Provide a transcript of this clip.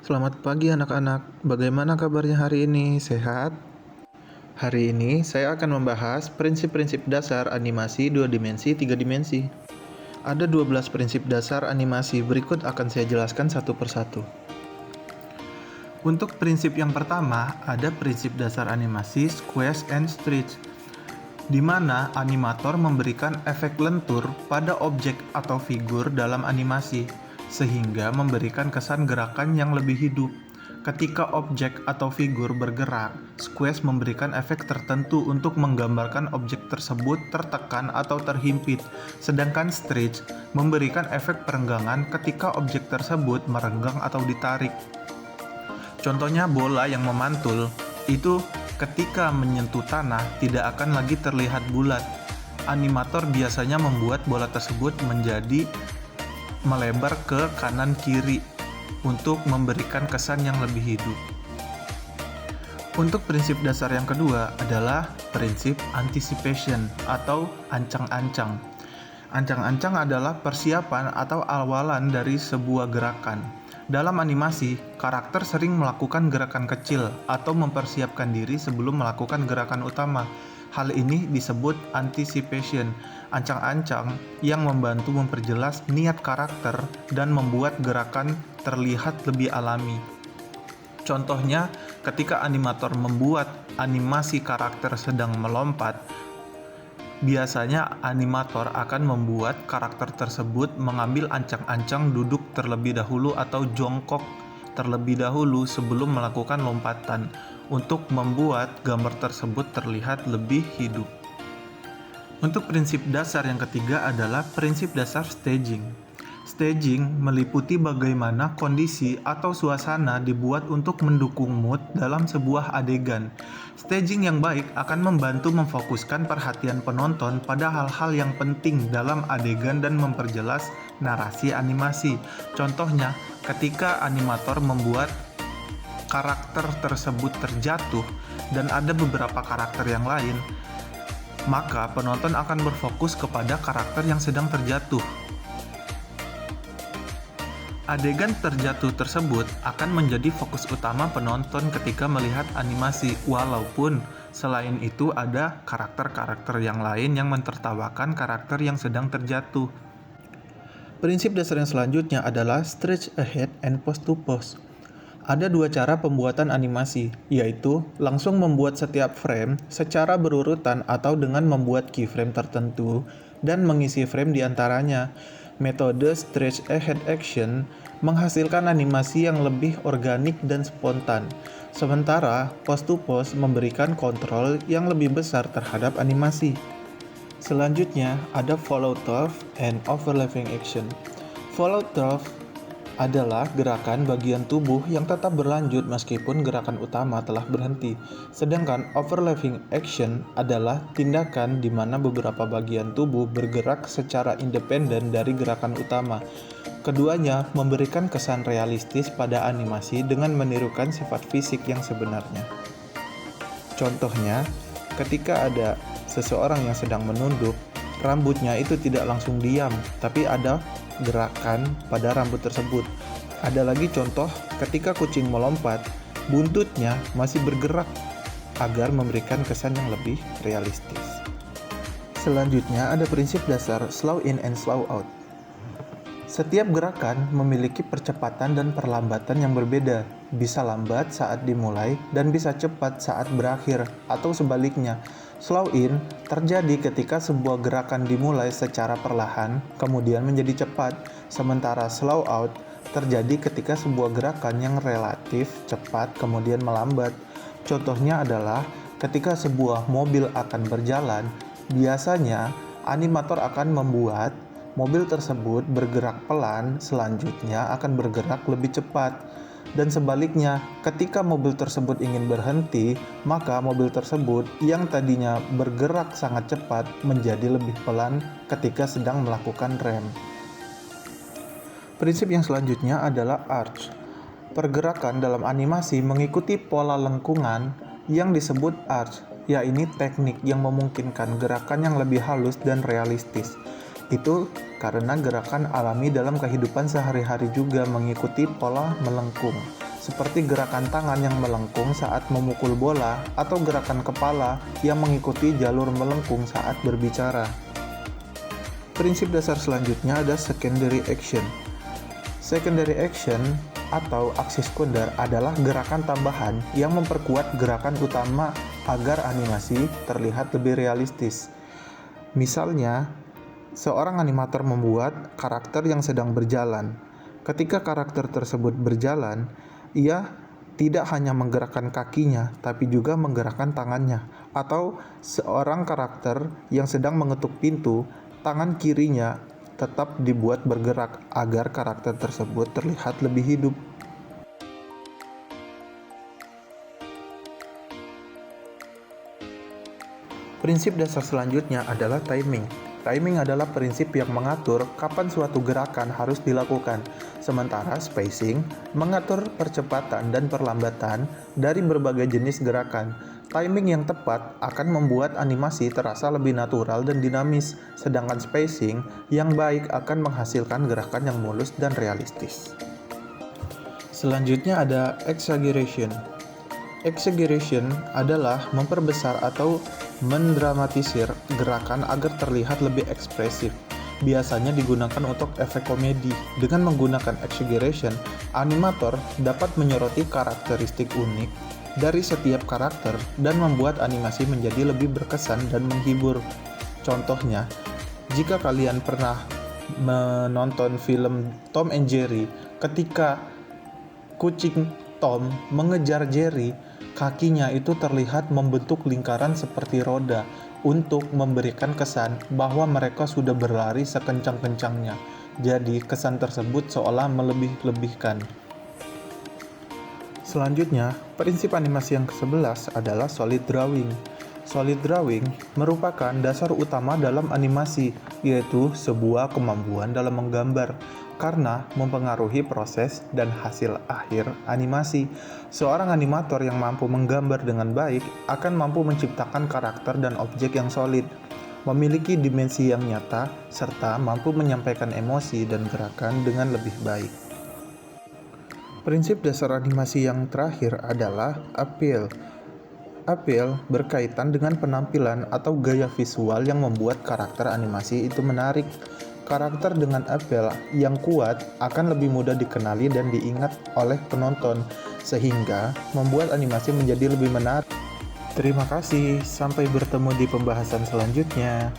Selamat pagi anak-anak, bagaimana kabarnya hari ini? Sehat? Hari ini saya akan membahas prinsip-prinsip dasar animasi 2 dimensi 3 dimensi. Ada 12 prinsip dasar animasi, berikut akan saya jelaskan satu persatu. Untuk prinsip yang pertama, ada prinsip dasar animasi squeeze and stretch, di mana animator memberikan efek lentur pada objek atau figur dalam animasi, sehingga memberikan kesan gerakan yang lebih hidup. Ketika objek atau figur bergerak, squeeze memberikan efek tertentu untuk menggambarkan objek tersebut tertekan atau terhimpit, sedangkan stretch memberikan efek perenggangan ketika objek tersebut merenggang atau ditarik. Contohnya bola yang memantul, itu ketika menyentuh tanah tidak akan lagi terlihat bulat. Animator biasanya membuat bola tersebut menjadi melebar ke kanan kiri untuk memberikan kesan yang lebih hidup. Untuk prinsip dasar yang kedua adalah prinsip anticipation atau ancang-ancang. Ancang-ancang adalah persiapan atau awalan dari sebuah gerakan. Dalam animasi, karakter sering melakukan gerakan kecil atau mempersiapkan diri sebelum melakukan gerakan utama. Hal ini disebut anticipation, ancang-ancang yang membantu memperjelas niat karakter dan membuat gerakan terlihat lebih alami. Contohnya, ketika animator membuat animasi karakter sedang melompat, biasanya animator akan membuat karakter tersebut mengambil ancang-ancang duduk terlebih dahulu atau jongkok terlebih dahulu sebelum melakukan lompatan untuk membuat gambar tersebut terlihat lebih hidup. Untuk prinsip dasar yang ketiga adalah prinsip dasar staging. Staging meliputi bagaimana kondisi atau suasana dibuat untuk mendukung mood dalam sebuah adegan. Staging yang baik akan membantu memfokuskan perhatian penonton pada hal-hal yang penting dalam adegan dan memperjelas narasi animasi. Contohnya, ketika animator membuat karakter tersebut terjatuh dan ada beberapa karakter yang lain, maka penonton akan berfokus kepada karakter yang sedang terjatuh. Adegan terjatuh tersebut akan menjadi fokus utama penonton ketika melihat animasi, walaupun selain itu ada karakter-karakter yang lain yang mentertawakan karakter yang sedang terjatuh. Prinsip dasar yang selanjutnya adalah stretch ahead and pose to pose. Ada dua cara pembuatan animasi, yaitu langsung membuat setiap frame secara berurutan atau dengan membuat keyframe tertentu dan mengisi frame di antaranya. Metode stretch ahead action menghasilkan animasi yang lebih organik dan spontan, sementara pose to pose memberikan kontrol yang lebih besar terhadap animasi. Selanjutnya ada follow through and overlapping action. Follow through adalah gerakan bagian tubuh yang tetap berlanjut meskipun gerakan utama telah berhenti. Sedangkan overlapping action adalah tindakan di mana beberapa bagian tubuh bergerak secara independen dari gerakan utama. Keduanya memberikan kesan realistis pada animasi dengan menirukan sifat fisik yang sebenarnya. Contohnya, ketika ada seseorang yang sedang menunduk, rambutnya itu tidak langsung diam, tapi ada gerakan pada rambut tersebut. Ada lagi contoh ketika kucing melompat, buntutnya masih bergerak agar memberikan kesan yang lebih realistis. Selanjutnya ada prinsip dasar slow in and slow out. Setiap gerakan memiliki percepatan dan perlambatan yang berbeda, bisa lambat saat dimulai dan bisa cepat saat berakhir, atau sebaliknya. Slow in terjadi ketika sebuah gerakan dimulai secara perlahan, kemudian menjadi cepat, sementara slow out terjadi ketika sebuah gerakan yang relatif cepat kemudian melambat. Contohnya adalah ketika sebuah mobil akan berjalan, biasanya animator akan membuat mobil tersebut bergerak pelan, selanjutnya akan bergerak lebih cepat. Dan sebaliknya, ketika mobil tersebut ingin berhenti, maka mobil tersebut yang tadinya bergerak sangat cepat menjadi lebih pelan ketika sedang melakukan rem. Prinsip yang selanjutnya adalah arch. Pergerakan dalam animasi mengikuti pola lengkungan yang disebut arch, yaitu teknik yang memungkinkan gerakan yang lebih halus dan realistis. Itu karena gerakan alami dalam kehidupan sehari-hari juga mengikuti pola melengkung. seperti gerakan tangan yang melengkung saat memukul bola atau gerakan kepala yang mengikuti jalur melengkung saat berbicara. Prinsip dasar selanjutnya ada secondary action. Secondary action atau aksi sekunder adalah gerakan tambahan yang memperkuat gerakan utama agar animasi terlihat lebih realistis. Misalnya, seorang animator membuat karakter yang sedang berjalan. Ketika karakter tersebut berjalan, ia tidak hanya menggerakkan kakinya, tapi juga menggerakkan tangannya. Atau seorang karakter yang sedang mengetuk pintu, tangan kirinya tetap dibuat bergerak agar karakter tersebut terlihat lebih hidup. Prinsip dasar selanjutnya adalah timing. Timing adalah prinsip yang mengatur kapan suatu gerakan harus dilakukan, sementara spacing mengatur percepatan dan perlambatan dari berbagai jenis gerakan. Timing yang tepat akan membuat animasi terasa lebih natural dan dinamis, sedangkan spacing yang baik akan menghasilkan gerakan yang mulus dan realistis. Selanjutnya ada exaggeration. Exaggeration adalah memperbesar atau mendramatisir gerakan agar terlihat lebih ekspresif. Biasanya digunakan untuk efek komedi. Dengan menggunakan exaggeration, animator dapat menyoroti karakteristik unik dari setiap karakter dan membuat animasi menjadi lebih berkesan dan menghibur. Contohnya, jika kalian pernah menonton film Tom and Jerry, ketika kucing Tom mengejar Jerry, kakinya itu terlihat membentuk lingkaran seperti roda untuk memberikan kesan bahwa mereka sudah berlari sekencang-kencangnya. Jadi kesan tersebut seolah melebih-lebihkan. Selanjutnya, prinsip animasi yang ke-11 adalah solid drawing. Solid drawing merupakan dasar utama dalam animasi, yaitu sebuah kemampuan dalam menggambar karena mempengaruhi proses dan hasil akhir animasi. Seorang animator yang mampu menggambar dengan baik akan mampu menciptakan karakter dan objek yang solid, memiliki dimensi yang nyata, serta mampu menyampaikan emosi dan gerakan dengan lebih baik. Prinsip dasar animasi yang terakhir adalah appeal. Appeal berkaitan dengan penampilan atau gaya visual yang membuat karakter animasi itu menarik. Karakter dengan appeal yang kuat akan lebih mudah dikenali dan diingat oleh penonton, sehingga membuat animasi menjadi lebih menarik. Terima kasih, sampai bertemu di pembahasan selanjutnya.